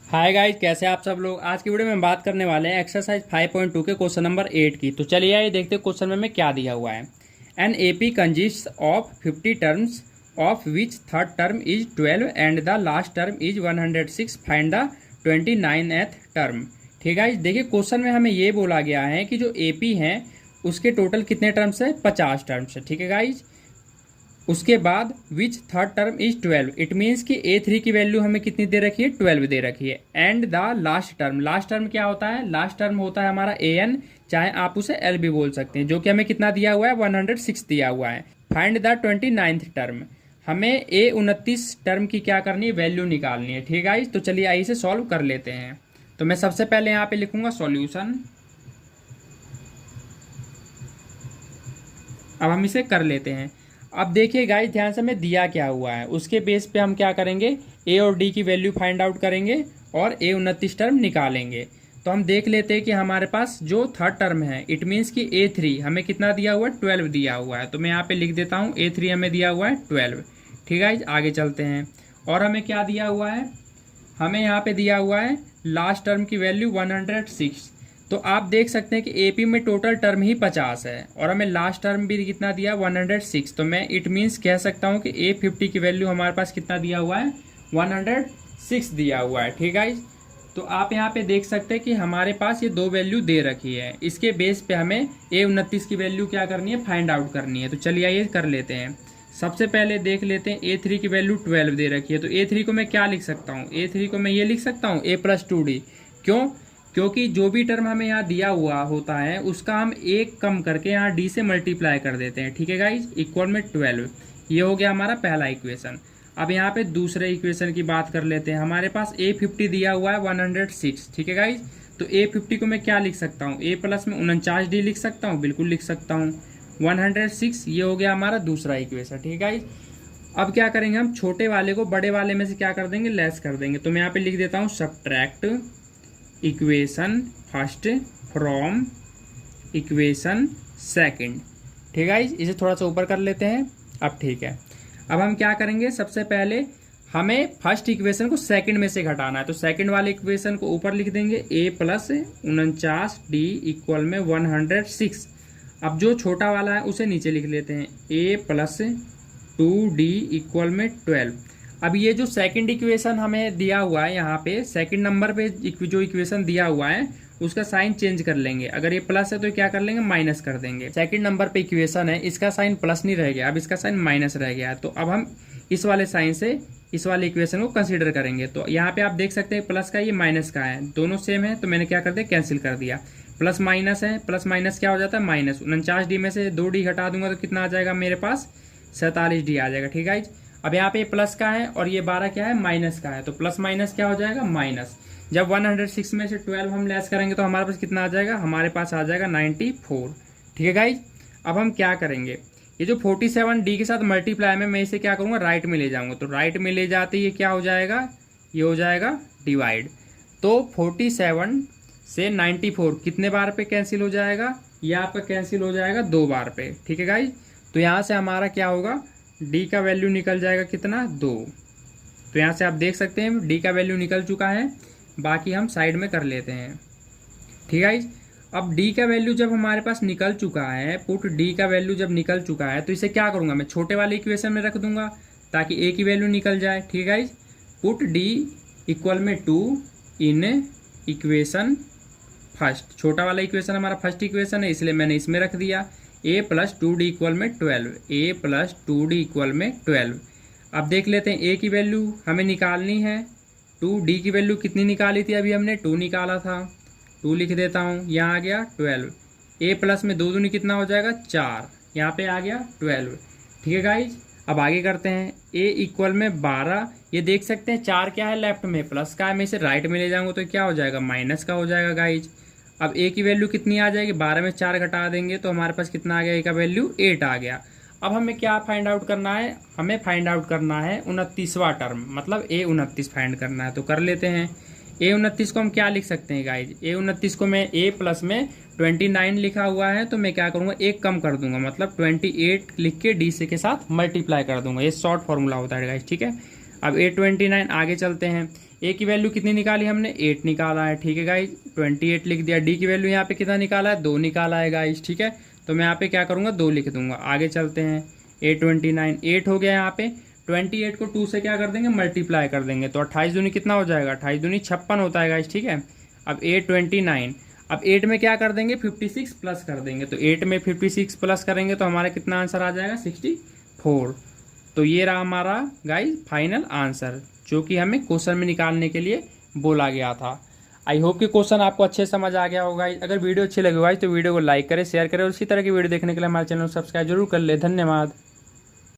Hi guys, कैसे आप सब लोग। आज की वीडियो में बात करने वाले हैं एक्सरसाइज 5.2 के क्वेश्चन नंबर 8 की। तो चलिए आइए देखते हैं क्वेश्चन में क्या दिया हुआ है। An AP consist of 50 terms of which third term is 12 and the last term is 106, find the 29th term. ठीक है, देखिए क्वेश्चन में हमें ये बोला गया है कि जो एपी हैं उसके टोटल कितने टर्म्स है, 50 टर्म्स है। ठीक है गाइज, उसके बाद which third term is 12, it means कि A3 की वैल्यू हमें कितनी दे रखी है, 12 दे रखी है। एंड द लास्ट टर्म क्या होता है, लास्ट टर्म होता है हमारा AN, चाहे आप उसे L भी बोल सकते हैं, जो कि हमें कितना दिया हुआ है, 106 दिया हुआ है। फाइंड द 29th टर्म, हमें A29 टर्म की क्या करनी है, वैल्यू निकालनी है। ठीक है, तो चलिए आइए इसे सॉल्व कर लेते हैं। तो मैं सबसे पहले यहाँ पे लिखूंगा सॉल्यूशन। अब हम इसे कर लेते हैं। अब देखिए गाइस, ध्यान से हमें दिया क्या हुआ है, उसके बेस पे हम क्या करेंगे, A और D की वैल्यू फाइंड आउट करेंगे और A29 टर्म निकालेंगे। तो हम देख लेते हैं कि हमारे पास जो थर्ड टर्म है, इट मीन्स कि A3 हमें कितना दिया हुआ है, 12 दिया हुआ है। तो मैं यहाँ पे लिख देता हूँ A3 हमें दिया हुआ है 12। ठीक है, आगे चलते हैं। और हमें क्या दिया हुआ है, हमें यहाँ पे दिया हुआ है लास्ट टर्म की वैल्यू 106। तो आप देख सकते हैं कि एपी में टोटल टर्म ही 50 है और हमें लास्ट टर्म भी कितना दिया, 106। तो मैं इट मीन्स कह सकता हूँ कि A50 की वैल्यू हमारे पास कितना दिया हुआ है, 106 दिया हुआ है। ठीक है, तो आप यहाँ पे देख सकते हैं कि हमारे पास ये दो वैल्यू दे रखी है। इसके बेस पे हमें A29 की वैल्यू क्या करनी है, फाइंड आउट करनी है। तो चलिए आइए कर लेते हैं। सबसे पहले देख लेते हैं A3 की वैल्यू 12 दे रखी है। तो A3 को मैं क्या लिख सकता हूँ, A3 को मैं ये लिख सकता हूँ A+2D। क्यों, क्योंकि जो भी टर्म हमें यहाँ दिया हुआ होता है उसका हम एक कम करके यहाँ D से मल्टीप्लाई कर देते हैं। ठीक है गाइज, इक्वल में 12। ये हो गया हमारा पहला इक्वेशन। अब यहाँ पे दूसरे इक्वेशन की बात कर लेते हैं। हमारे पास A50 दिया हुआ है 106। ठीक है गाइज, तो A50 को मैं क्या लिख सकता हूँ, A प्लस में 49D लिख सकता हूँ, बिल्कुल लिख सकता हूँ। 106 ये हो गया हमारा दूसरा इक्वेशन। ठीक है गाइज, अब क्या करेंगे, हम छोटे वाले को बड़े वाले में से क्या कर देंगे, लेस कर देंगे। तो मैं यहाँ पे लिख देता हूँ subtract equation first from equation second. ठीक है, इसे थोड़ा सा ऊपर कर लेते हैं। अब ठीक है, अब हम क्या करेंगे, सबसे पहले हमें फर्स्ट इक्वेशन को सेकंड में से घटाना है। तो सेकंड वाले इक्वेशन को ऊपर लिख देंगे A+49D इक्वल में 106। अब जो छोटा वाला है उसे नीचे लिख लेते हैं A+2D इक्वल में 12। अब ये जो सेकंड इक्वेशन हमें दिया हुआ है, यहाँ पे सेकंड नंबर पे जो इक्वेशन दिया हुआ है उसका साइन चेंज कर लेंगे। अगर ये प्लस है तो क्या कर लेंगे, माइनस कर देंगे। सेकंड नंबर पे इक्वेशन है, इसका साइन प्लस नहीं रह गया, अब इसका साइन माइनस रह गया। तो अब हम इस वाले साइन से इस वाले इक्वेशन को कंसिडर करेंगे। तो यहाँ पे आप देख सकते हैं प्लस का ये माइनस का है, दोनों सेम है। तो मैंने क्या कर दिया, कैंसिल कर दिया। प्लस माइनस है, प्लस माइनस क्या हो जाता है, माइनस। 49D में से 2D हटा दूंगा तो कितना आ जाएगा, मेरे पास 47D आ जाएगा। ठीक है, अब यहाँ पे प्लस का है और ये 12 क्या है, माइनस का है। तो प्लस माइनस क्या हो जाएगा, माइनस। जब 106 में से 12 हम लेस करेंगे तो हमारे पास कितना आ जाएगा, हमारे पास आ जाएगा 94। ठीक है गाइज, अब हम क्या करेंगे, ये जो 47D के साथ मल्टीप्लाई में मैं इसे क्या करूंगा, राइट में ले जाऊंगा। तो राइट में ले जाते ये क्या हो जाएगा, ये हो जाएगा डिवाइड। तो 47 से 94 कितने बार पे कैंसिल हो जाएगा, ये आपका कैंसिल हो जाएगा 2 बार पे। ठीक है गाइज, तो यहाँ से हमारा क्या होगा, D का वैल्यू निकल जाएगा कितना, 2। तो यहाँ से आप देख सकते हैं D का वैल्यू निकल चुका है। बाकी हम साइड में कर लेते हैं। ठीक है, अब D का वैल्यू जब हमारे पास निकल चुका है, पुट D का वैल्यू जब निकल चुका है तो इसे क्या करूंगा, मैं छोटे वाले इक्वेशन में रख दूंगा ताकि A की वैल्यू निकल जाए। ठीक है, पुट D इक्वल में 2 इन इक्वेशन फर्स्ट। छोटा वाला इक्वेशन हमारा फर्स्ट इक्वेशन है, इसलिए मैंने इसमें रख दिया। A+2D इक्वल में 12, A+2D इक्वल में 12। अब देख लेते हैं A की वैल्यू हमें निकालनी है, 2D की वैल्यू कितनी निकाली थी, अभी हमने 2 निकाला था। 2 लिख देता हूँ, यहाँ आ गया 12। A प्लस में 2 दूनी कितना हो जाएगा, 4, यहाँ पे आ गया 12। ठीक है गाइज, अब आगे करते हैं। A इक्वल में 12, ये देख सकते हैं 4 क्या है, लेफ्ट में प्लस का है, मैं इसे राइट में ले जाऊँगा तो क्या हो जाएगा, माइनस का हो जाएगा गाइज। अब A की वैल्यू कितनी आ जाएगी, 12 में 4 घटा देंगे तो हमारे पास कितना आ गया, A का वैल्यू 8 आ गया। अब हमें क्या फाइंड आउट करना है, हमें फाइंड आउट करना है 29वां टर्म, मतलब A29 फाइंड करना है। तो कर लेते हैं। A29 को हम क्या लिख सकते हैं गाइज, A29 को मैं A प्लस में 29 लिखा हुआ है तो मैं क्या करूँगा, एक कम कर दूंगा, मतलब 28 लिख के D से के साथ मल्टीप्लाई कर दूंगा। ये शॉर्ट फॉर्मूला होता है गाइज। ठीक है, अब A29 आगे चलते हैं। ए की वैल्यू कितनी निकाली हमने, 8 निकाला है, ठीक है गाइज, 28 लिख दिया। डी की वैल्यू यहाँ पे कितना निकाला है, 2 निकाला है गाइज, ठीक है। तो मैं यहाँ पे क्या करूँगा, 2 लिख दूंगा। आगे चलते हैं, 829 8 हो गया यहाँ पे। 28 को 2 से क्या कर देंगे, मल्टीप्लाई कर देंगे, तो 28 दूनी कितना हो जाएगा, 28 दूनी 56 होता है गाइज, ठीक है। अब 829, अब 8 में क्या कर देंगे, 56 प्लस कर देंगे, तो 8 में 56 प्लस करेंगे तो हमारा कितना आंसर आ जाएगा, 64। तो ये रहा हमारा गाइज फाइनल आंसर, जो कि हमें क्वेश्चन में निकालने के लिए बोला गया था। आई होप कि क्वेश्चन आपको अच्छे समझ आ गया होगा। अगर वीडियो अच्छी लगी गाइज तो वीडियो को लाइक करें, शेयर करें, और इसी तरह की वीडियो देखने के लिए हमारे चैनल को सब्सक्राइब जरूर कर ले। धन्यवाद।